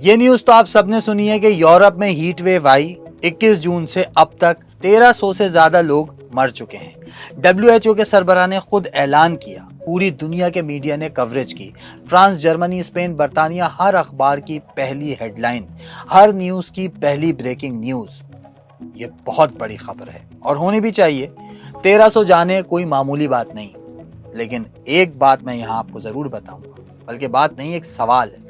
ये न्यूज तो आप सबने सुनी है कि यूरोप में हीट वेव आई। 21 जून से अब तक 1300 से ज्यादा लोग मर चुके हैं। WHO के सरबराह ने खुद ऐलान किया, पूरी दुनिया के मीडिया ने कवरेज की। फ्रांस, जर्मनी, स्पेन, बर्तानिया, हर अखबार की पहली हेडलाइन, हर न्यूज की पहली ब्रेकिंग न्यूज। ये बहुत बड़ी खबर है और होनी भी चाहिए। 1300 जाने कोई मामूली बात नहीं, लेकिन एक बात मैं यहाँ आपको जरूर बताऊंगा, बल्कि बात नहीं, एक सवाल है।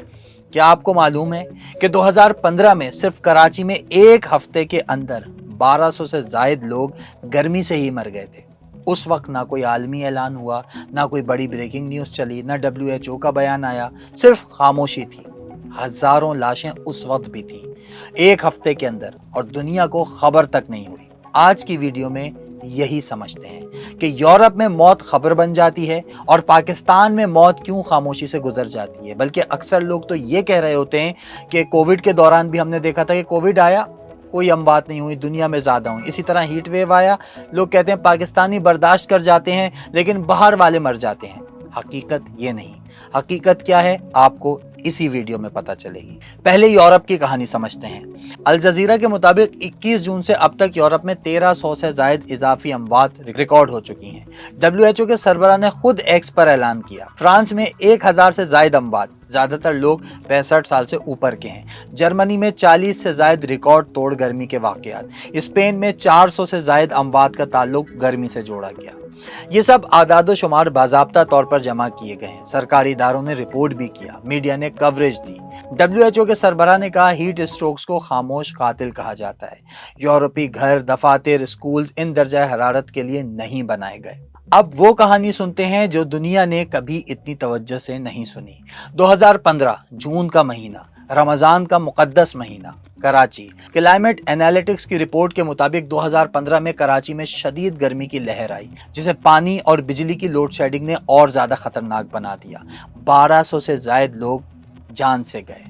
क्या आपको मालूम है कि 2015 में सिर्फ कराची में एक हफ्ते के अंदर 1200 से ज्यादा लोग गर्मी से ही मर गए थे। उस वक्त ना कोई आलमी ऐलान हुआ, ना कोई बड़ी ब्रेकिंग न्यूज चली, ना WHO का बयान आया, सिर्फ खामोशी थी। हजारों लाशें उस वक्त भी थी, एक हफ्ते के अंदर, और दुनिया को खबर तक नहीं हुई। आज की वीडियो में यही समझते हैं कि यूरोप में मौत खबर बन जाती है और पाकिस्तान में मौत क्यों खामोशी से गुजर जाती है। बल्कि अक्सर लोग तो ये कह रहे होते हैं कि कोविड के दौरान भी हमने देखा था कि कोविड आया, कोई अमवात नहीं हुई, दुनिया में ज्यादा हुई। इसी तरह हीट वेव आया, लोग कहते हैं पाकिस्तानी बर्दाश्त कर जाते हैं लेकिन बाहर वाले मर जाते हैं। हकीकत ये नहीं। हकीकत क्या है आपको इसी वीडियो में पता चलेगी। पहले यूरोप की कहानी समझते हैं। अल जजीरा के मुताबिक 21 जून से अब तक यूरोप में 1300 से ज्यादा इजाफी अमवात रिकॉर्ड हो चुकी हैं। WHO के सरबराह ने खुद एक्स पर ऐलान किया। फ्रांस में 1000 से ज्यादा अमवात, ज्यादातर लोग 65 साल से ऊपर के हैं। जर्मनी में 40 से ज्यादा रिकॉर्ड तोड़ गर्मी के वाकयात। स्पेन में 400 से ज्यादा अमवात का ताल्लुक गर्मी से जोड़ा गया। ये सब आदादो शुमार बाज़ाब्ता तौर पर जमा किए गए हैं। सरकारी इदारों ने रिपोर्ट भी किया, मीडिया ने कवरेज दी। WHO के सरबराह ने कहा, हीट स्ट्रोक्स को खामोश कातिल कहा जाता है। यूरोपीय घर, दफातर, स्कूल इन दर्जा हरारत के लिए नहीं बनाए गए। अब वो कहानी सुनते हैं जो दुनिया ने कभी इतनी तवज्जो से नहीं सुनी। 2015 जून का महीना, रमजान का मुकद्दस महीना, कराची। क्लाइमेट एनालिटिक्स की रिपोर्ट के मुताबिक 2015 में कराची में शदीद गर्मी की लहर आई, जिसे पानी और बिजली की लोड शेडिंग ने और ज्यादा खतरनाक बना दिया। 1200 से ज्यादा लोग जान से गए।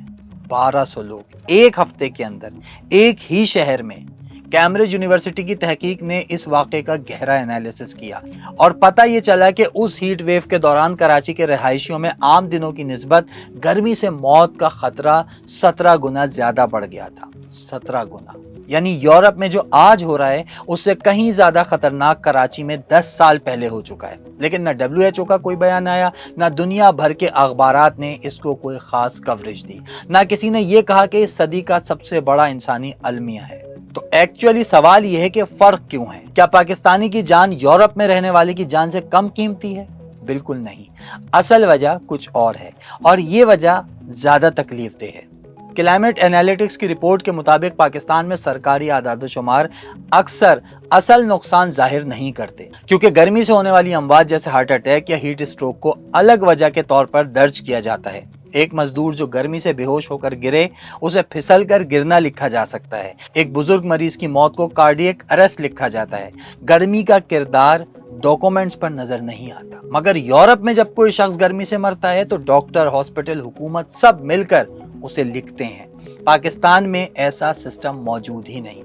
1200 लोग एक हफ्ते के अंदर एक ही शहर में। कैम्ब्रिज यूनिवर्सिटी की तहकीक ने इस वाक़े का गहरा एनालिसिस किया और पता ये चला कि उस हीट वेव के दौरान कराची के रहायशियों में आम दिनों की निस्बत गर्मी से मौत का खतरा 17 गुना ज्यादा बढ़ गया था। 17 गुना। यानी यूरोप में जो आज हो रहा है उससे कहीं ज्यादा खतरनाक कराची में 10 साल पहले हो चुका है। लेकिन न WHO का कोई बयान आया, न दुनिया भर के अखबारात ने इसको कोई खास कवरेज दी, न किसी ने यह कहा कि इस सदी का सबसे बड़ा इंसानी अलमिया है। तो एक्चुअली सवाल यह है कि फर्क क्यों है? क्या पाकिस्तानी की जान यूरोप में रहने वाले की जान से कम कीमती है? बिल्कुल नहीं। असल वजह कुछ और है और ये वजह ज्यादा तकलीफदेह है। क्लाइमेट एनालिटिक्स की रिपोर्ट के मुताबिक पाकिस्तान में सरकारी आदादोशुमार अक्सर असल नुकसान जाहिर नहीं करते, क्योंकि गर्मी से होने वाली अमवात जैसे हार्ट अटैक या हीट स्ट्रोक को अलग वजह के तौर पर दर्ज किया जाता है। एक मजदूर जो गर्मी से बेहोश होकर गिरे, उसे फिसल कर गिरना लिखा जा सकता है। एक बुजुर्ग मरीज की मौत को कार्डियक अरेस्ट लिखा जाता है। गर्मी का किरदार डॉक्यूमेंट्स पर नजर नहीं आता। मगर यूरोप में जब कोई शख्स गर्मी से मरता है तो डॉक्टर, हॉस्पिटल, हुकूमत सब मिलकर उसे लिखते हैं। पाकिस्तान में ऐसा सिस्टम मौजूद ही नहीं।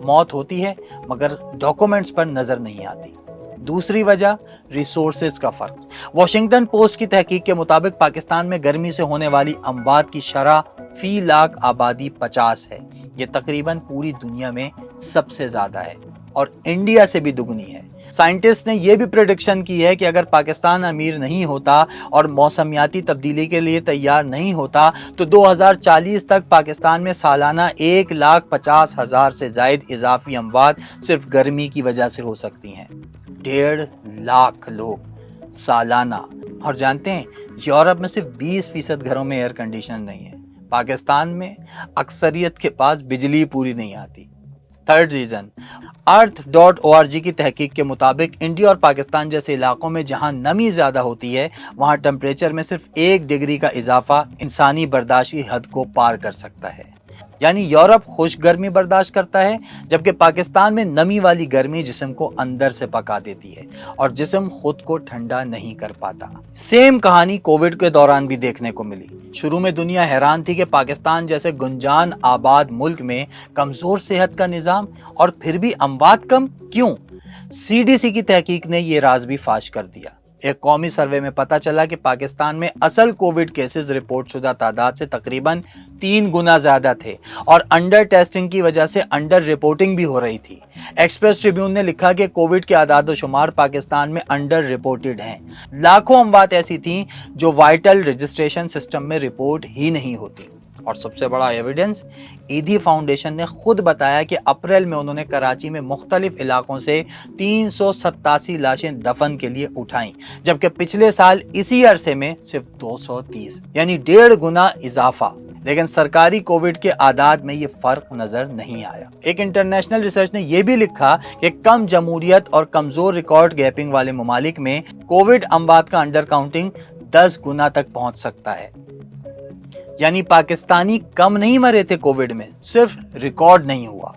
मौत होती है मगर डॉक्यूमेंट्स पर नजर नहीं आती। दूसरी वजह रिसोर्सेज का फर्क। वॉशिंगटन पोस्ट की तहकीक के मुताबिक पाकिस्तान में गर्मी से होने वाली अमवात की शरह फी लाख आबादी 50 है। ये तकरीबन पूरी दुनिया में सबसे ज्यादा है और इंडिया से भी दुगनी है। साइंटिस्ट ने यह भी प्रेडिक्शन की है कि अगर पाकिस्तान अमीर नहीं होता और मौसमियाती तब्दीली के लिए तैयार नहीं होता तो 2040 तक पाकिस्तान में सालाना 1,50,000 से ज्यादा इजाफी अमवात सिर्फ गर्मी की वजह से हो सकती हैं। 1.5 लाख लोग सालाना। और जानते हैं, यूरोप में सिर्फ 20% घरों में एयर कंडीशनर नहीं है। पाकिस्तान में अक्सरियत के पास बिजली पूरी नहीं आती। थर्ड रीजन, अर्थ.org की तहकीक के मुताबिक इंडिया और पाकिस्तान जैसे इलाकों में जहां नमी ज्यादा होती है, वहां टेम्परेचर में सिर्फ 1 डिग्री का इजाफा इंसानी बर्दाश्त की हद को पार कर सकता है। यानी यूरोप खुश गर्मी बर्दाश्त करता है, जबकि पाकिस्तान में नमी वाली गर्मी जिस्म को अंदर से पका देती है और जिस्म खुद को ठंडा नहीं कर पाता। सेम कहानी कोविड के दौरान भी देखने को मिली। शुरू में दुनिया हैरान थी कि पाकिस्तान जैसे गुंजान आबाद मुल्क में कमजोर सेहत का निजाम और फिर भी अमवात कम क्यों? CDC की तहकीक ने यह राज भी फाश कर दिया। ایک قومی سروے میں پتہ چلا کہ پاکستان میں اصل کووڈ کیسز رپورٹ شدہ تعداد سے تقریباً 3 گنا زیادہ تھے اور انڈر ٹیسٹنگ کی وجہ سے انڈر رپورٹنگ بھی ہو رہی تھی۔ ایکسپریس ٹریبیون نے لکھا کہ کووڈ کے اعداد و شمار پاکستان میں انڈر رپورٹڈ ہیں۔ لاکھوں اموات ایسی تھیں جو وائٹل رجسٹریشن سسٹم میں رپورٹ ہی نہیں ہوتی۔ اور سب سے بڑا ایویڈنس، ایدھی فاؤنڈیشن نے خود بتایا کہ اپریل میں انہوں نے کراچی میں مختلف علاقوں سے 387 لاشیں دفن کے لیے اٹھائیں، جبکہ پچھلے سال اسی عرصے میں صرف 230، یعنی 1.5 گنا اضافہ۔ لیکن سرکاری کووڈ کے اعداد میں یہ فرق نظر نہیں آیا۔ ایک انٹرنیشنل ریسرچ نے یہ بھی لکھا کہ کم جمہوریت اور کمزور ریکارڈ گیپنگ والے ممالک میں کووڈ اموات کا انڈر کاؤنٹنگ 10 گنا تک پہنچ سکتا ہے۔ یعنی پاکستانی کم نہیں مرے تھے کووڈ میں، صرف ریکارڈ نہیں ہوا۔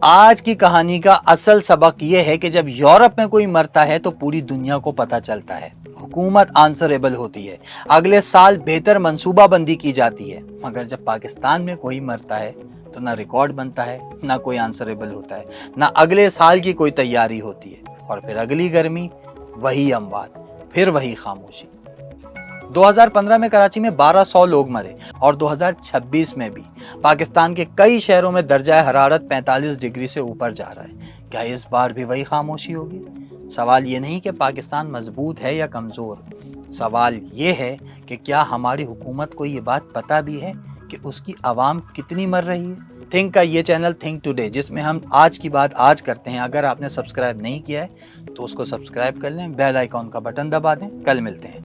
آج کی کہانی کا اصل سبق یہ ہے کہ جب یورپ میں کوئی مرتا ہے تو پوری دنیا کو پتہ چلتا ہے، حکومت آنسریبل ہوتی ہے، اگلے سال بہتر منصوبہ بندی کی جاتی ہے۔ مگر جب پاکستان میں کوئی مرتا ہے تو نہ ریکارڈ بنتا ہے، نہ کوئی آنسریبل ہوتا ہے، نہ اگلے سال کی کوئی تیاری ہوتی ہے، اور پھر اگلی گرمی وہی اموات، پھر وہی خاموشی۔ 2015 میں کراچی میں 1200 لوگ مرے اور 2026 میں بھی پاکستان کے کئی شہروں میں درجہ حرارت 45 ڈگری سے اوپر جا رہا ہے۔ کیا اس بار بھی وہی خاموشی ہوگی؟ سوال یہ نہیں کہ پاکستان مضبوط ہے یا کمزور، سوال یہ ہے کہ کیا ہماری حکومت کو یہ بات پتہ بھی ہے کہ اس کی عوام کتنی مر رہی ہے؟ تھنک کا یہ چینل تھنک ٹوڈے، جس میں ہم آج کی بات آج کرتے ہیں، اگر آپ نے سبسکرائب نہیں کیا ہے تو اس کو سبسکرائب کر لیں، بیل آئیکن کا بٹن دبا دیں۔ کل ملتے ہیں۔